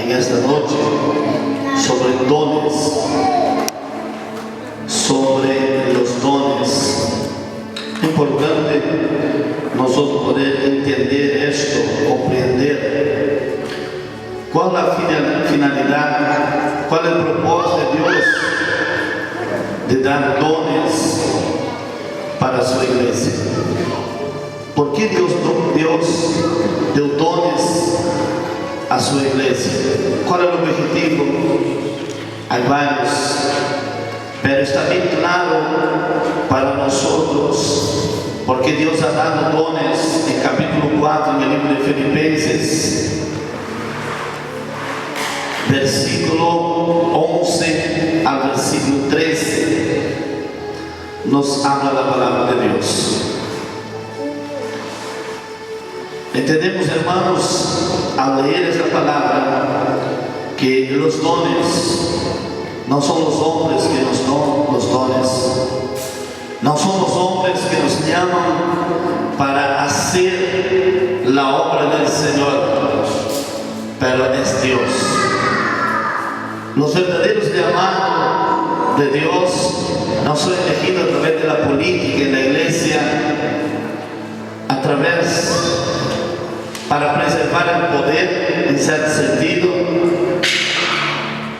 en esta noche sobre dones, sobre los dones. Es importante nosotros poder entender esto, comprender cuál es la finalidad, cuál es el propósito de Dios de dar dones para su iglesia. ¿Por qué Dios dio dones a su iglesia? ¿Cuál es el objetivo? Hay varios, pero está bien claro para nosotros, porque Dios ha dado dones en capítulo 4 en el libro de Filipenses, versículo 11 al versículo 13, nos habla la palabra de Dios. Entendemos, hermanos, al leer esta palabra, que los dones no son los hombres que nos dan los dones, no son los hombres que nos llaman para hacer la obra del Señor, pero es Dios. Los verdaderos llamados de Dios no son elegidos a través de la política en la iglesia, a través para preservar el poder en cierto sentido,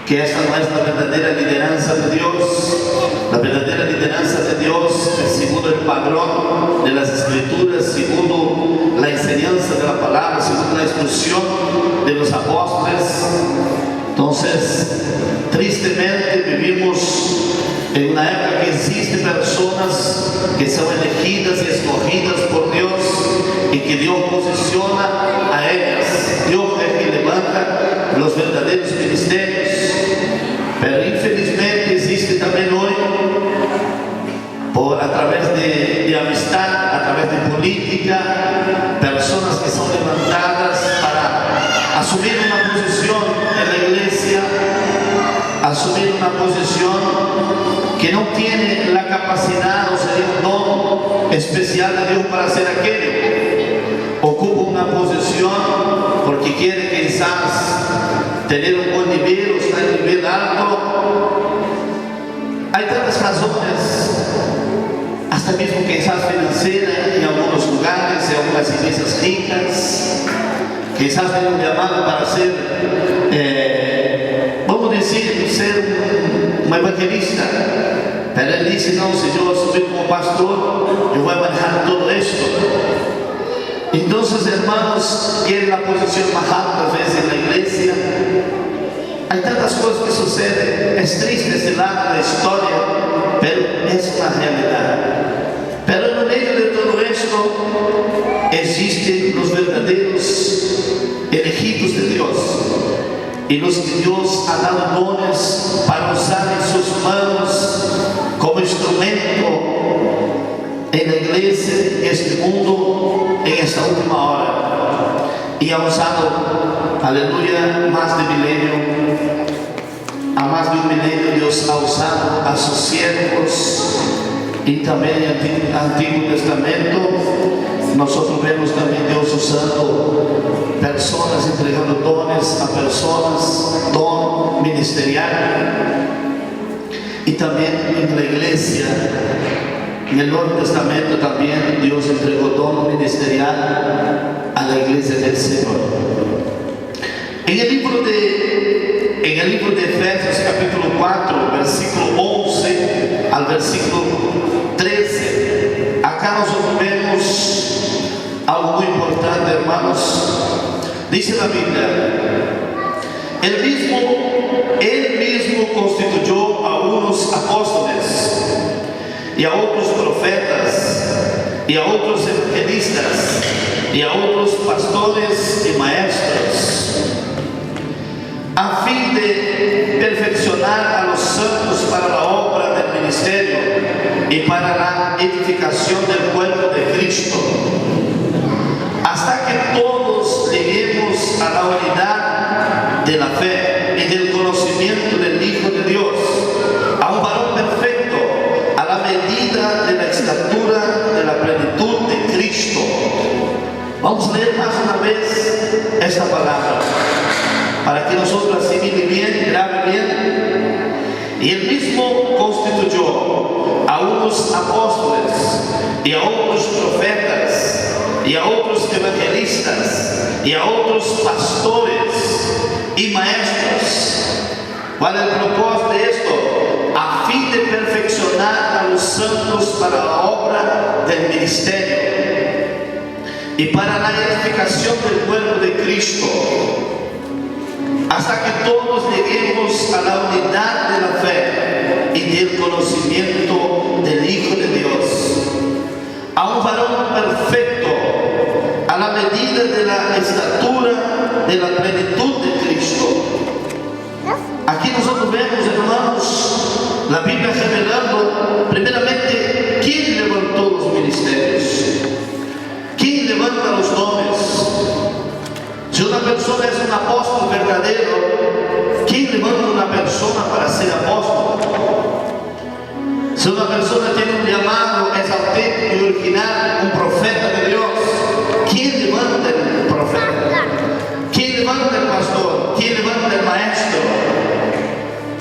que esta no es la verdadera lideranza de Dios. La verdadera lideranza de Dios es segundo el patrón de las Escrituras, segundo la enseñanza de la palabra, segundo la instrucción de los apóstoles. Entonces, tristemente vivimos en una época que existen personas que son elegidas y escogidas por Dios y que Dios posiciona a ellas. Dios es que levanta los verdaderos ministerios. Pero infelizmente existe también hoy, a través de amistad, a través de política, personas que son levantadas para asumir una posición en la iglesia, asumir una posición que no tiene la capacidad o sería un don especial de Dios para hacer aquello. Ocupa una posición porque quiere quizás tener un buen nivel o estar en un nivel alto. Hay tantas razones, hasta mismo quizás financiera en algunos lugares, en algunas iglesias ricas, quizás tienen un llamado para ser, vamos a decir, ser un evangelista, pero él dice, no, si yo asumir como pastor, yo voy a manejar todo esto. Entonces, hermanos, quieren la posición más alta a veces en la iglesia. Hay tantas cosas que suceden, es triste ese lado de la historia, pero es una realidad. Pero en medio de todo esto existen los verdaderos elegidos de Dios y los que Dios ha dado dones para usar en sus manos como instrumento en la iglesia, en este mundo, en esta última hora. Y ha usado, aleluya, más de milenio, a más de un milenio Dios ha usado a sus siervos. Y también en el Antiguo Testamento nosotros vemos también Dios usando personas, entregando dones a personas, don ministerial. Y también en la iglesia, en el Nuevo Testamento también Dios entregó don ministerial a la iglesia del Señor. En el libro de Efesios capítulo 4, versículo 11 al versículo 13, acá nosotros vemos algo muy importante, hermanos. Dice la Biblia, Él mismo constituyó a unos apóstoles y a otros profetas y a otros evangelistas y a otros pastores y maestros, a fin de perfeccionar a los santos para la obra del ministerio y para la edificación del cuerpo de Cristo, hasta que todos lleguemos a la unidad de la fe y del conocimiento del Hijo de Dios, a un varón perfecto, a la medida de la estatura de la plenitud de Cristo. Vamos a leer más una vez esta palabra para que nosotros Y Él mismo constituyó a unos apóstoles y a otros profetas y a otros evangelistas y a otros pastores y maestros. ¿Cuál es el propósito de esto? A fin de perfeccionar a los santos para la obra del ministerio y para la edificación del cuerpo de Cristo, hasta que todos lleguemos a la unidad de la fe y del conocimiento del Hijo de Dios, a un varón perfecto, a la medida de la estatura de la plenitud de Cristo. Aquí nosotros vemos, hermanos, la Biblia revelando primeramente quién levantó los ministerios, quién levanta los dones. Si una persona es un apóstol verdadero, ¿quién levanta una persona para ser apóstol? Si una persona tiene un llamado, es auténtico y original, un profeta de Dios, ¿quién levanta el profeta? ¿Quién levanta el pastor? ¿Quién levanta el maestro?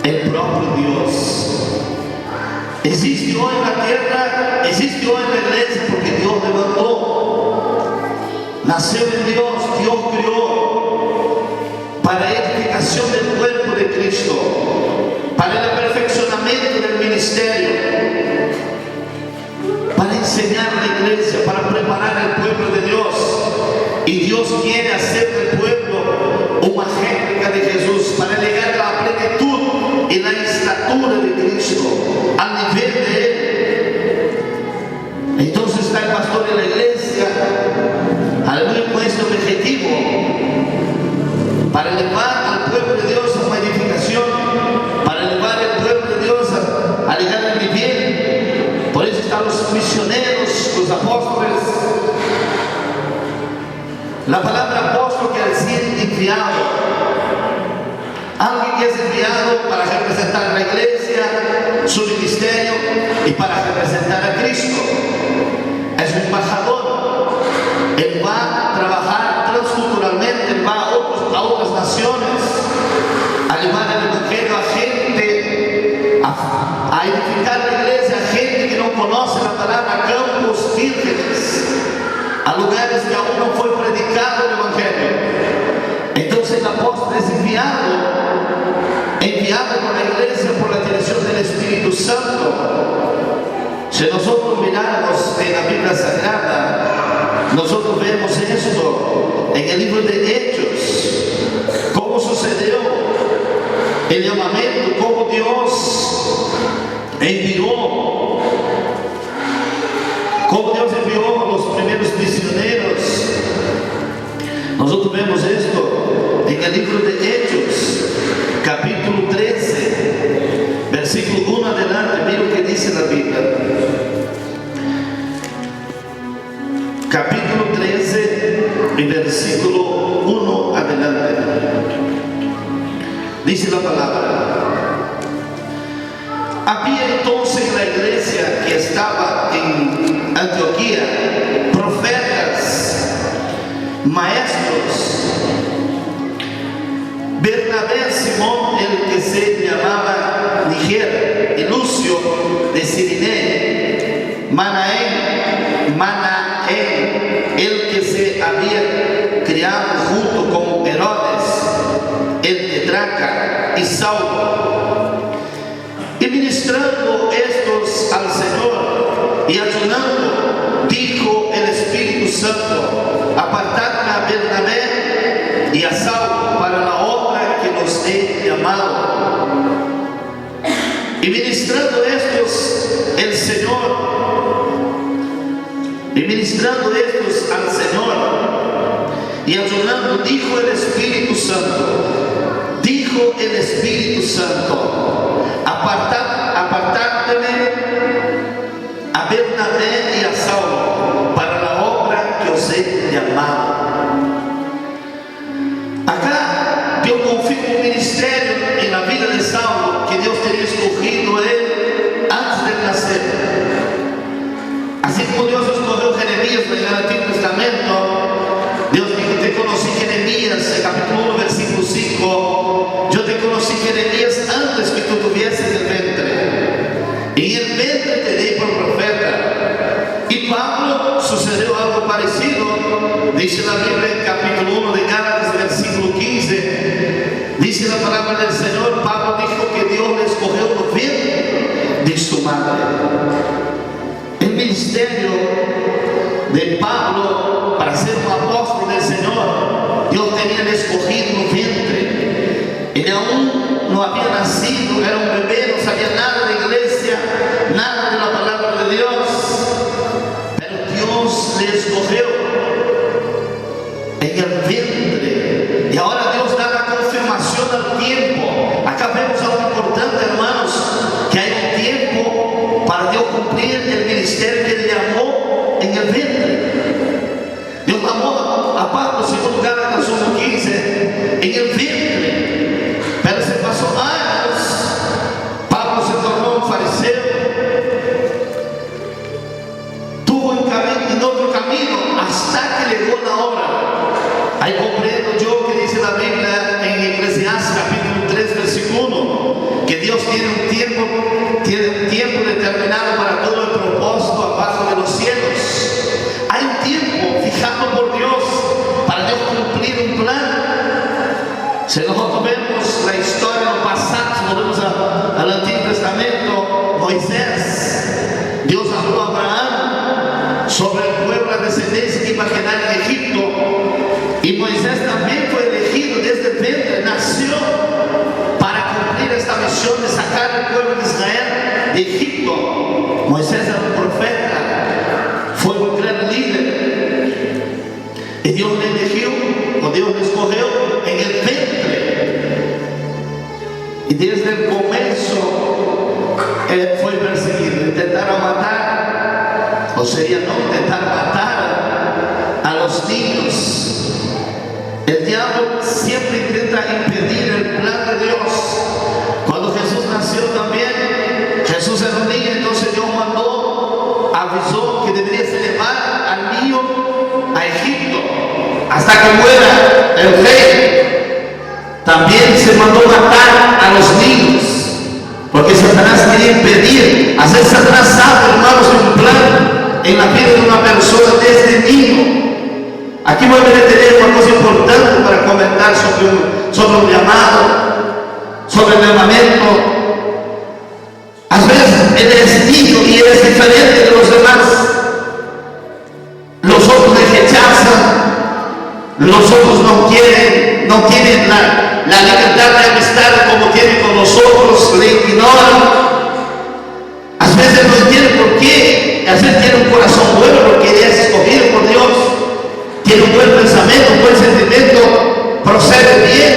El propio Dios. Existe hoy en la tierra, existe hoy en la iglesia porque Dios levantó. Nació en Dios, Dios creó para edificación del cuerpo de Cristo, para el perfeccionamiento del ministerio, para enseñar a la iglesia, para preparar al pueblo de Dios. Y Dios quiere hacer del pueblo una réplica de Jesús para llegar a la plenitud y la estatura de Cristo, al nivel de Él. Entonces está el pastor de la iglesia, aleluya, con este objetivo, para elevar al pueblo de Dios a una edificación, para elevar al pueblo de Dios a llegar al nivel. Por eso están los misioneros, los apóstoles. La palabra apóstol quiere decir enviado. Alguien que es enviado para representar a la iglesia, su ministerio y para representar a Cristo. Es un embajador. Él va a trabajar transculturalmente, él va a otras naciones, a llevar el evangelio a gente, a edificar la iglesia, a gente que no conoce la palabra, a campos vírgenes, a lugares que aún no fue predicado el evangelio. Entonces el apóstol es enviado por la iglesia, por la dirección del Espíritu Santo. Si nosotros miramos en la Biblia Sagrada, nosotros vemos esto en el libro de Hechos, cómo sucedió el llamamiento, cómo Dios envió a los primeros misioneros. Nosotros vemos esto en el libro de Hechos, capítulo 13, versículo 1 adelante. Mira lo que dice la Biblia. Capítulo 13 y versículo 1 adelante. Dice la palabra: había entonces en la iglesia que estaba en Antioquía profetas, maestros: Bernabé, Simón, el que se llamaba Niger, y Lucio de Cirené, Manaén, el que se había criado junto con Herodes, el tetrarca, y Saulo. Y ministrando estos al Señor y ayunando, dijo el Espíritu Santo: apartadme a Bernabé y a Saulo para la obra que los he llamado. Y ministrando estos al Señor y ayunando, dijo el Espíritu Santo: apartadme a Bernabé y a Saulo para la obra que os he llamado. Acá Dios confirma un ministerio en la vida de Saulo que Dios tenía escogido a él antes de nacer. Así como Dios escogió a Jeremías en el Antiguo Testamento, Dios dijo: te conocí, Jeremías, el capítulo 1, versículo 5. Yo te conocí, Jeremías, antes que tú tuvieses el en el vientre te di por profeta. Y Pablo sucedió algo parecido, dice la Biblia en capítulo 1 de Gálatas, versículo 15, dice la palabra del Señor, Pablo dijo que Dios le escogió por vientre de su madre. El ministerio de Pablo para ser un apóstol del Señor, Dios tenía escogido un vientre. Él aún no había nacido, era un bebé, no sabía nada de iglesia, nada de la palabra de Dios, pero Dios le escogió en el vientre. Y ahora Dios da la confirmación al tiempo. Acá vemos algo importante, hermanos, que hay un tiempo para Dios cumplir el ministerio que Él llamó en el vientre. Dios llamó a Pablo, según Gálatas 1:15, en el vientre. Pero se pasó años. Pablo se tornó un fariseo. Tuvo en otro camino hasta que llegó la hora. Ahí comprendo yo que dice la Biblia en Eclesiastes capítulo 3, versículo 1, que Dios tiene un tiempo determinado para todo el propósito abajo de los cielos. Hay un tiempo fijado por Dios para Dios cumplir un plan. Si nosotros vemos la historia del pasado, si volvemos al Antiguo Testamento, Moisés, Dios habló a Abraham sobre el pueblo, la descendencia que iba a quedar en Egipto. Y Moisés también fue elegido desde el vientre, nació para cumplir esta misión de sacar al pueblo de Israel de Egipto. Moisés era un profeta, fue un gran líder. Y Dios le eligió, o Dios le escogió en el vientre. Y desde el comienzo él fue perseguido, intentaron matar, o sería no intentar matar a los niños. El diablo siempre intenta impedir el plan de Dios. Cuando Jesús nació también, Jesús era un niño, entonces Dios mandó, avisó que debería llevar al niño a Egipto hasta que muera el rey. También se mandó matar a los niños, porque Satanás quería impedir, hacer Satanás sabe, hermanos, un plan en la vida de una persona desde niño. Aquí voy a tener una cosa importante para comentar sobre un llamado, sobre el llamamiento. A veces él es niño y él es diferente de los demás. Los otros le rechazan, los otros no tienen la libertad de amistad como tienen con nosotros, le ignoran. A veces no entienden por qué, a veces tiene un corazón bueno porque él es escogido por Dios. Tiene un buen pensamiento, un buen sentimiento, procede bien,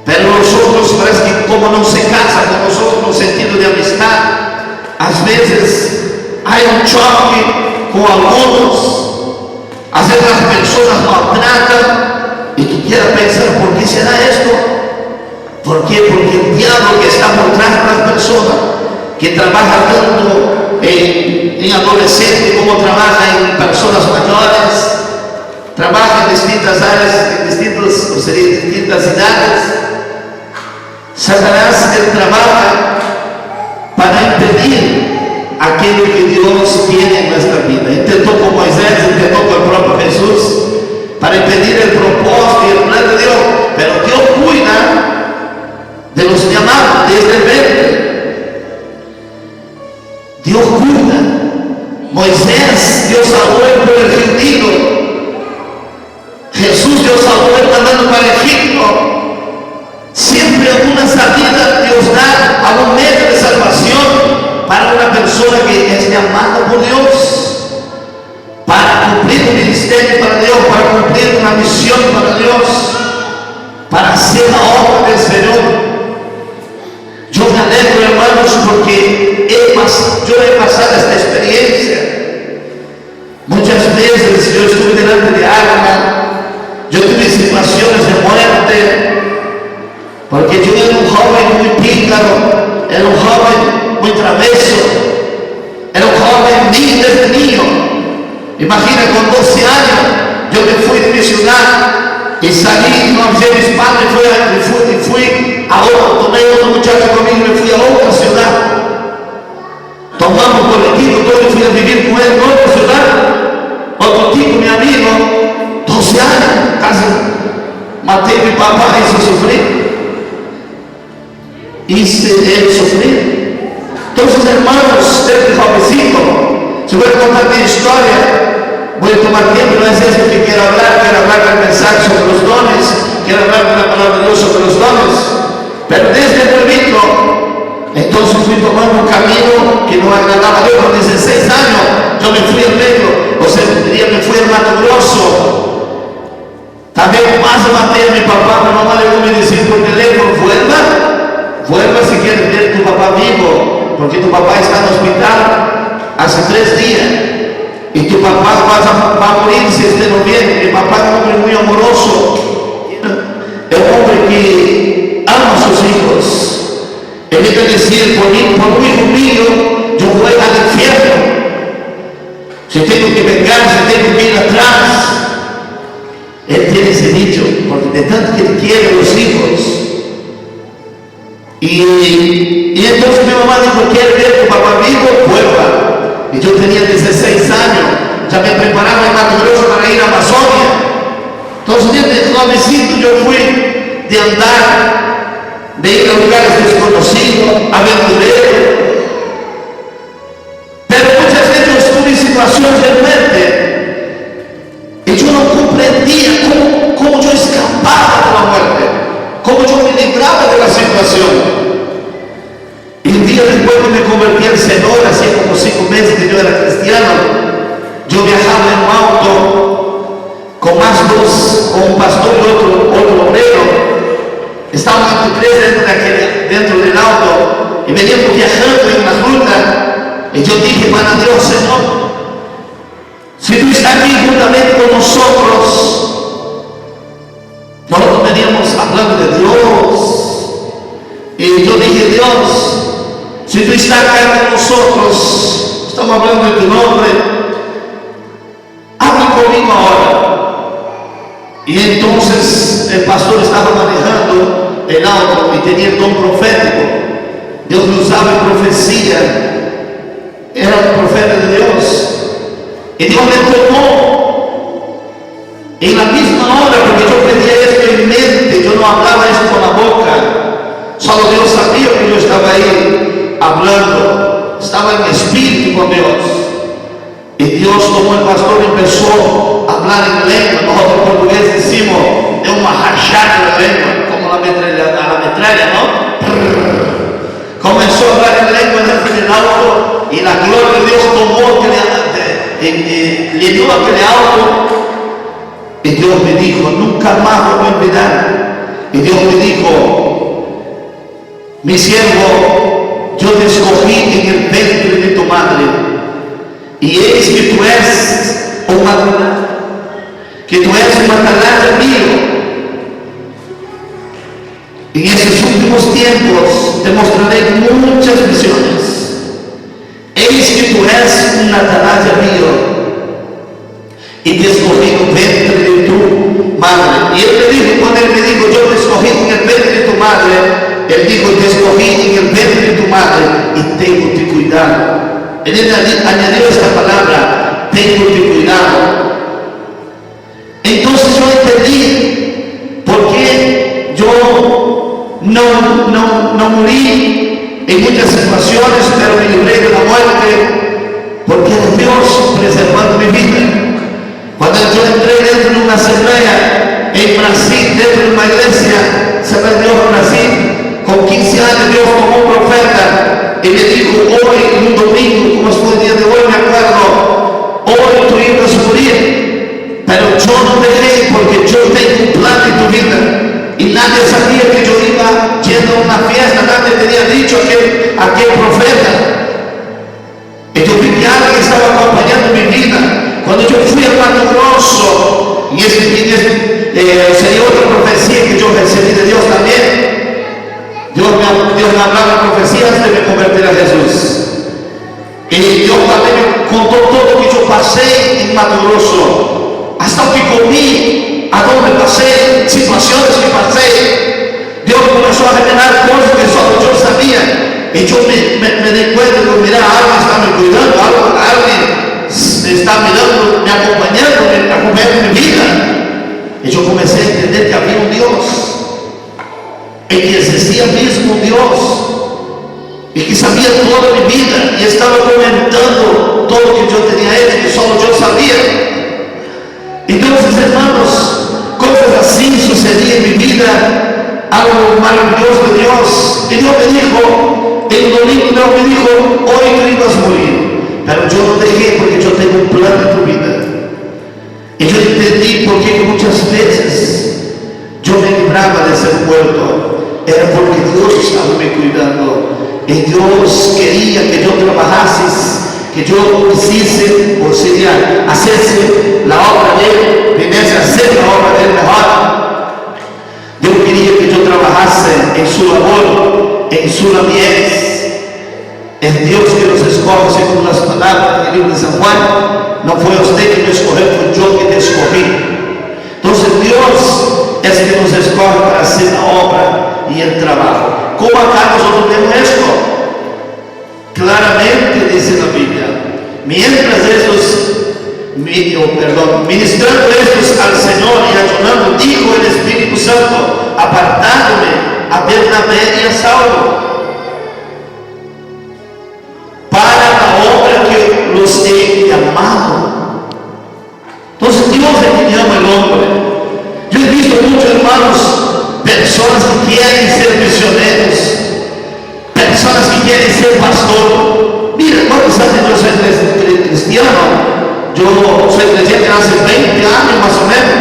pero nosotros parece que como no se casa con nosotros en un sentido de amistad, a veces hay un choque con algunos, a veces las personas maltratan y tú quieres pensar, ¿por qué será esto? ¿Por qué? Porque el diablo que está por detrás de las personas, que trabaja tanto en adolescentes como trabaja en personas mayores, trabaja en distintas áreas, en distintas edades. Satanás él trabaja para impedir aquello que Dios tiene en nuestra vida. Intentó con Moisés, intentó con el propio Jesús, para impedir el propósito y el plan de Dios. Pero Dios cuida de los llamados desde el vientre. Dios cuida. Moisés, Dios salvó el pueblo argentino. Jesús Dios salvó el mandando para Egipto. Siempre alguna salida Dios da, algún medio de salvación para una persona que es llamada por Dios, para cumplir un ministerio para Dios, para cumplir una misión para Dios, para hacer la obra del Señor. Yo me alegro, hermanos, porque yo he pasado esta experiencia. Muchas veces yo estuve delante de armas. Yo tuve situaciones de muerte, porque yo era un joven muy pícaro, era un joven muy travieso, era un joven niño desde niño. Imagina, con 12 años yo me fui de mi ciudad y salí, no avisé a mis padres, fui a otro, tomé otro muchacho conmigo y me fui a otra ciudad. Matei mi papá, hizo sufrir. Hice él sufrir. Entonces, hermanos, desde jovencito, si voy a contar mi historia, voy a tomar tiempo, no es eso que quiero hablar del mensaje sobre los dones, quiero hablar de la palabra de Dios sobre los dones. Pero desde nuevito, entonces fui tomando un camino que no agradaba a Dios. Con 16 años, yo me fui al medio, o sea, me fui al Mato Grosso. También más maté a mi papá, mi mamá le voy a decir por teléfono, vuelva si quieres ver a tu papá vivo, porque tu papá está en el hospital hace 3 días, y tu papá va a morir si esté no bien. Mi papá es un hombre muy amoroso, es un hombre que ama a sus hijos. Él iba a decir, por un hijo mío, yo voy al infierno. Si tengo que vengar, si tengo que ir atrás. Él tiene ese dicho, porque de tanto que él quiere a los hijos. Y entonces mi mamá dijo, ¿quieres ver a tu papá vivo? Vuelva. Y yo tenía 16 años, ya me preparaba en Mato Grosso para ir a Amazonia. Entonces desde jovencito yo fui de andar, de ir a lugares desconocidos, aventurero. Pero muchas veces yo estuve en situaciones de muerte. Y yo no comprendía cómo yo escapaba de la muerte, cómo yo me libraba de la situación. Y un día después que me convertí en Senador, hacía como 5 meses que yo era cristiano, yo viajaba en un auto con un pastor y otro obrero. Estábamos entre 3 dentro del auto y veníamos viajando en una ruta. Y yo dije, para Dios, Señor, si tú estás aquí juntamente con nosotros veníamos hablando de Dios. Y yo dije, Dios, si tú estás acá con nosotros, estamos hablando de tu nombre, habla conmigo ahora. Y entonces el pastor estaba manejando el auto y tenía el don profético. Dios lo usaba en profecía, era un profeta de Dios. Y Dios me tomó en la misma hora, porque yo pedía esto en mente, yo no hablaba esto con la boca, solo Dios sabía que yo estaba ahí hablando, estaba en mi espíritu con Dios. Y Dios tomó el pastor y empezó a hablar en lengua. Nosotros portugueses decimos, de una rachada de la lengua, como la metralla, ¿no? Comenzó a hablar en lengua dentro del auto, y la gloria de Dios tomó le dio aquel auto. Y Dios me dijo, nunca más lo voy a olvidar. Y Dios me dijo, mi siervo, yo te escogí en el vientre de tu madre, y es que tú eres un atalaya mío. En esos últimos tiempos te mostraré muchas visiones. Eis que tú eres un atalaya mío, y te escogí en el vientre de tu madre. Y él me dijo, cuando él me dijo, yo te escogí en el vientre de tu madre, él dijo, te escogí en el vientre de tu madre, y tengo que cuidar. Él añadió esta palabra, tengo que cuidar. Entonces yo entendí por qué yo no morí en muchas situaciones, pero me libré de la muerte, porque era Dios preservando mi vida. Cuando yo entré dentro de una asamblea en Brasil, dentro de una iglesia, Asamblea de Dios en Brasil, con 15 años Dios tomó un profeta y me dijo, hoy, un domingo, como fue el día de hoy, me acuerdo, hoy tú ibas a morir, pero yo no dejé, porque yo tengo un plan en tu vida. Y nadie sabía que yo iba yendo a una fiesta, nadie tenía dicho aquel profeta. Y yo vi que alguien estaba acompañando mi vida. Cuando yo fui al Mato Grosso, y sería otra profecía que yo recibí de Dios también. Dios me hablaba profecías de me convertir a Jesús. Y Dios también me contó todo lo que yo pasé en Mato Grosso, hasta lo que comí, a donde pasé, situaciones que pasé. Dios comenzó a revelar cosas que solo yo sabía. Y yo me di cuenta de que, mira, alguien está me cuidando, alguien está mirando, me acompañando mi vida. Y yo comencé a entender que había un Dios, y que existía mismo un Dios, y que sabía toda mi vida, y estaba comentando todo lo que yo tenía hecho, que solo yo sabía. Entonces, hermanos, cosas así sucedían en mi vida, algo maravilloso de Dios. Y Dios me dijo, en un domingo me dijo, hoy tú ibas a morir, pero yo no dejé, porque yo tengo un plan en tu vida. Y yo entendí por qué muchas veces yo me libraba de ser muerto. Era porque Dios estaba me cuidando. Y Dios quería que yo trabajase, que yo hiciese, o sea, hacese la obra de Él, viniese a hacer la obra de Él mejor. Dios quería que yo trabajase en su labor, en su mies. Es Dios que nos escoge, según las palabras del libro de San Juan. No fue usted que me escogió, fue yo que te escogí. Entonces Dios es que nos escoge para hacer la obra y el trabajo. ¿Cómo acá nosotros vemos esto? Claramente dice la Biblia, mientras ministrando estos al Señor y ayunando, dijo el Espíritu Santo, apartándome a Bernabé y a Saulo para la obra que los he llamado. Entonces Dios es quien llama al hombre. Yo he visto muchos hermanos, personas que quieren ser misioneros, personas que quieren ser pastor. Mira, ¿cuántos años yo soy cristiano? Yo soy creyente hace 20 años más o menos.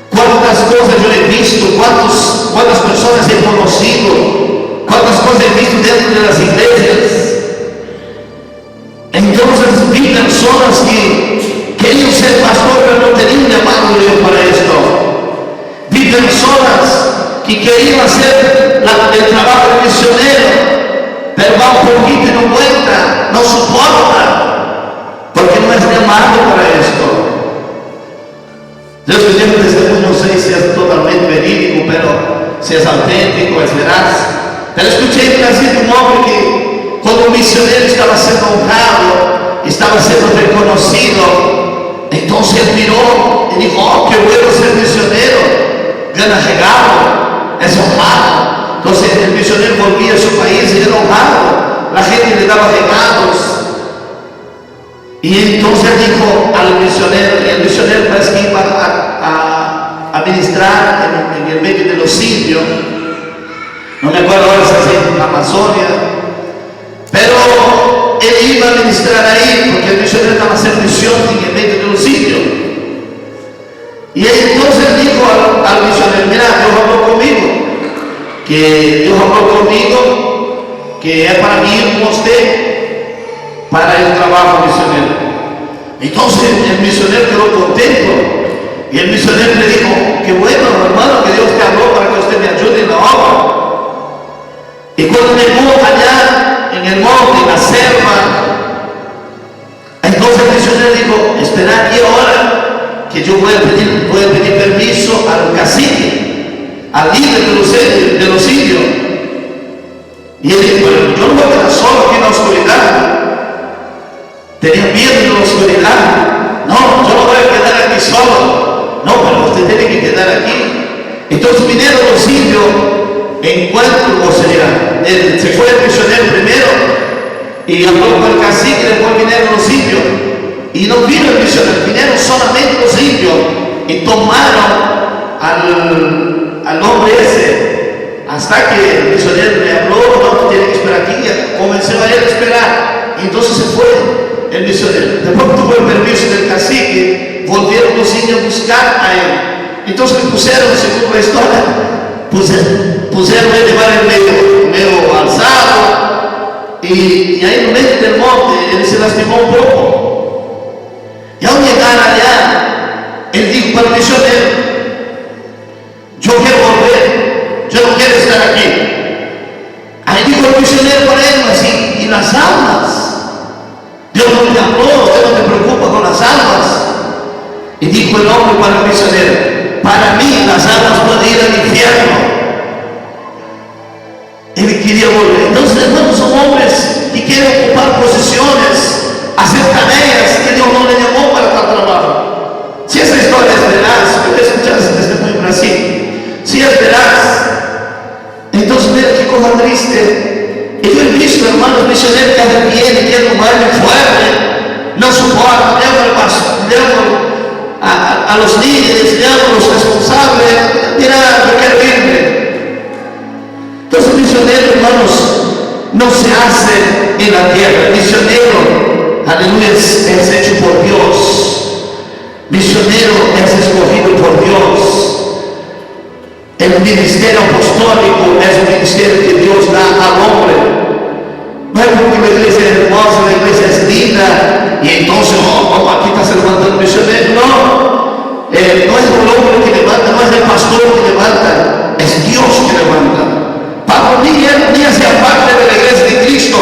¿Cuántas cosas yo he visto? ¿Cuántas personas he conocido? ¿Cuántas cosas he visto dentro de las iglesias? Entonces vi personas que querían ser pastor, pero no tenían llamado de Dios para esto. Vi personas que querían hacer el trabajo de misionero, pero va un poquito y no cuenta, no soporta, porque no es llamado para esto. Yo escuché un testimonio, no sé si es totalmente verídico, pero si es auténtico, es veraz. Pero escuché de un hombre que cuando un misionero estaba siendo honrado, estaba siendo reconocido, entonces él miró y dijo, oh, qué bueno ser misionero, gana regalo, es honrado. Entonces el misionero volvía a su país y era honrado, la gente le daba regalos. Y entonces dijo al misionero, y el misionero parece que iba a ministrar en el medio de los indios, no me acuerdo ahora si es en la Amazonia, pero él iba a ministrar ahí, porque el misionero estaba haciendo misión en el medio de los indios. Y él entonces dijo al misionero, mira, Dios habló conmigo, que es para mí ir con usted para el trabajo misionero. Entonces el misionero quedó contento, y el misionero le dijo, qué bueno, hermano, que Dios te habló para que usted me ayude en la obra. Y cuando llegó allá en el monte, en la selva, entonces el misionero dijo, espera aquí ahora, que yo voy a pedir permiso al cacique, al líder de los indios. Y él dijo, pero yo no voy a quedar solo aquí en la oscuridad. Tenía miedo de la oscuridad. No, yo no voy a quedar aquí solo. No, pero usted tiene que quedar aquí. Entonces vinieron los indios, encuentro, o sea, se fue el misionero primero y habló con el cacique, después vinieron los indios. Y no vino el misionero, vinieron solamente los indios y tomaron al hombre ese, hasta que el misionero le habló, no, tiene que esperar aquí, y comenzó a él a esperar. Y entonces se fue el misionero. Después tuvo el permiso del cacique, volvieron los indios a buscar a él. Entonces le pusieron, según la historia, pusieron él llevar el medio alzado, y ahí en medio del monte él se lastimó un poco. Y al llegar allá, él dijo para el misionero, yo quiero volver, yo no quiero estar aquí. Ahí dijo el misionero para él así, y las almas, Dios no me habló, usted no me preocupa con las almas. Y dijo el hombre para el misionero, para mí las almas pueden ir al infierno. Él quería volver. Entonces, hermanos, son hombres que quieren ocupar posiciones, hacer tareas que Dios no le llamó para tal trabajo. Si esa historia es veraz, Y yo he visto hermanos misioneros que arrepienten, que es un baile fuerte, no soportan, llevan a los líderes, llevan a los responsables, mira, yo quiero irme. Entonces misionero, hermanos, no se hace en la tierra. Misionero, aleluya, es hecho por Dios. Misionero es escogido por Dios. El ministerio apostólico es un ministerio que Dios da al hombre. No es porque la iglesia es hermosa, la iglesia es linda, y entonces, aquí está se levantando el misionero. No, no es el hombre que levanta, no es el pastor que levanta, es Dios que levanta. Pablo ni hacía parte de la iglesia de Cristo,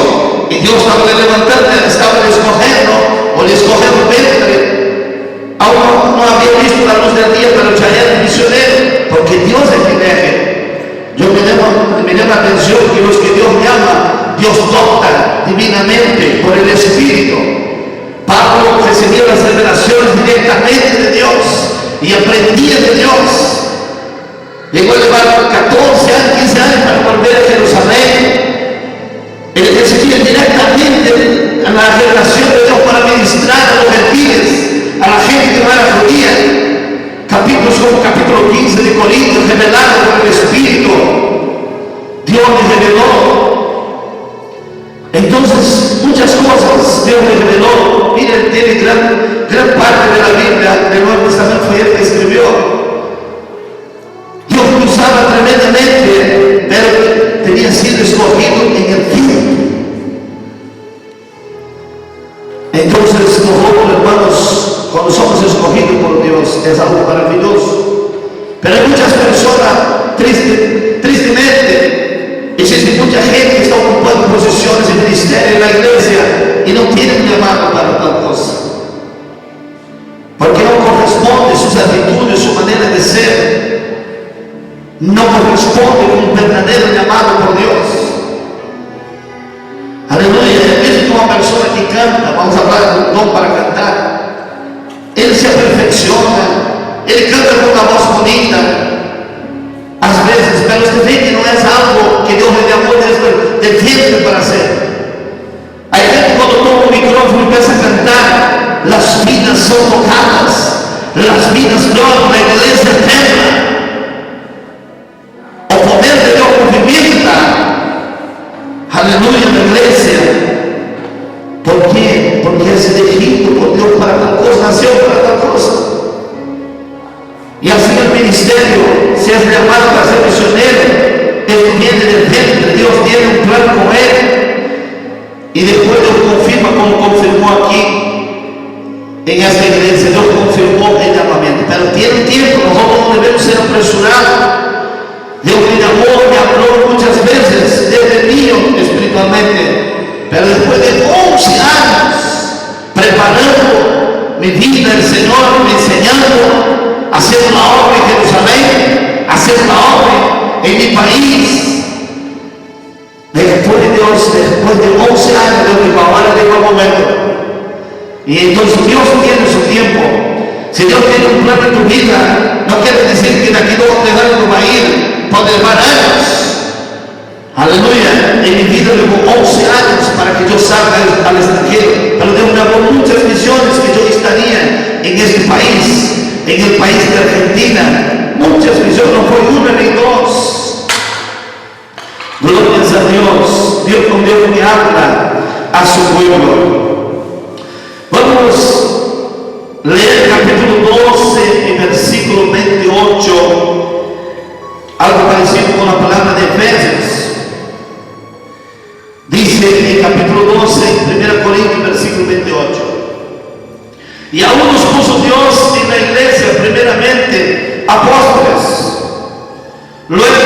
y Dios estaba levantando, estaba escogiendo, o le escogió un ventre. Aún no había visto la luz del día, pero ya era misionero, porque Dios es quien elige. Yo me llama la atención que los que Dios llama, Dios toca divinamente por el Espíritu. Pablo recibía las revelaciones directamente de Dios y aprendía de Dios. Llegó a llevar 14 años, 15 años para volver a Jerusalén. Él recibía directamente la revelación de Dios para ministrar a los gentiles, a la gente que no era judía. Capítulos como capítulo 15 de Corintios, revelado por el Espíritu. Dios le reveló. Entonces, muchas cosas Dios le reveló. Miren, tiene gran parte de la Biblia del Nuevo Testamento fue él que escribió. Dios lo usaba tremendamente, pero tenía sido escogido en el tiempo. Entonces, nosotros, hermanos, cuando somos escogidos por Dios, es algo maravilloso. Pero hay muchas personas, tristemente, existe mucha gente que está ocupando posiciones de ministerio en la iglesia y no tienen llamado para tal cosa. Porque no corresponde sus actitudes, su manera de ser. No corresponde con un verdadero llamado por Dios. Aleluya. Es una persona que canta, vamos a hablar de un don para cantar. Él se perfecciona, él canta con una voz bonita, a veces, pero usted ve que no es algo que Dios le llamó desde el tiempo para hacer. Hay gente cuando toma un micrófono y empieza a cantar, las vidas son tocadas, las vidas no, la iglesia tembla, o poder de Dios movimienta. Aleluya, la iglesia. ¿Por qué? Porque es elegido por Dios para tal cosa, nació para tal cosa. Y así el ministerio, si es llamado para ser misionero, esto viene del vientre, Dios tiene un plan con él. Y después Dios confirma, como confirmó aquí en esta iglesia, Dios confirmó el llamamiento. Pero tiene un tiempo, nosotros no debemos ser apresurados. Dios me llamó, me habló muchas veces desde niño espiritualmente. Pero después de 11 años preparando mi vida, el Señor me enseñando, haciendo la obra en Jerusalén, haciendo la obra en mi país. Después de 11 años, Dios dijo, ahora llegó el momento. Y entonces Dios tiene su tiempo. Si Dios tiene un plan en tu vida, no quiere decir que de aquí 2 o 3 años no va a ir, puede llevar años. Aleluya. En mi vida llevo 11 años para que yo salga al extranjero, pero Dios me habló muchas visiones que yo estaría en este país, en el país de Argentina. Muchas visiones, no fue una ni dos. Glorias a Dios. Dios con Dios que habla a su pueblo. Vamos a leer capítulo 12 y versículo 28, algo parecido con la palabra de Efesios. Dice en capítulo 12, 1 Corintios, versículo 28. Y aún nos puso Dios en la iglesia, primeramente apóstoles, luego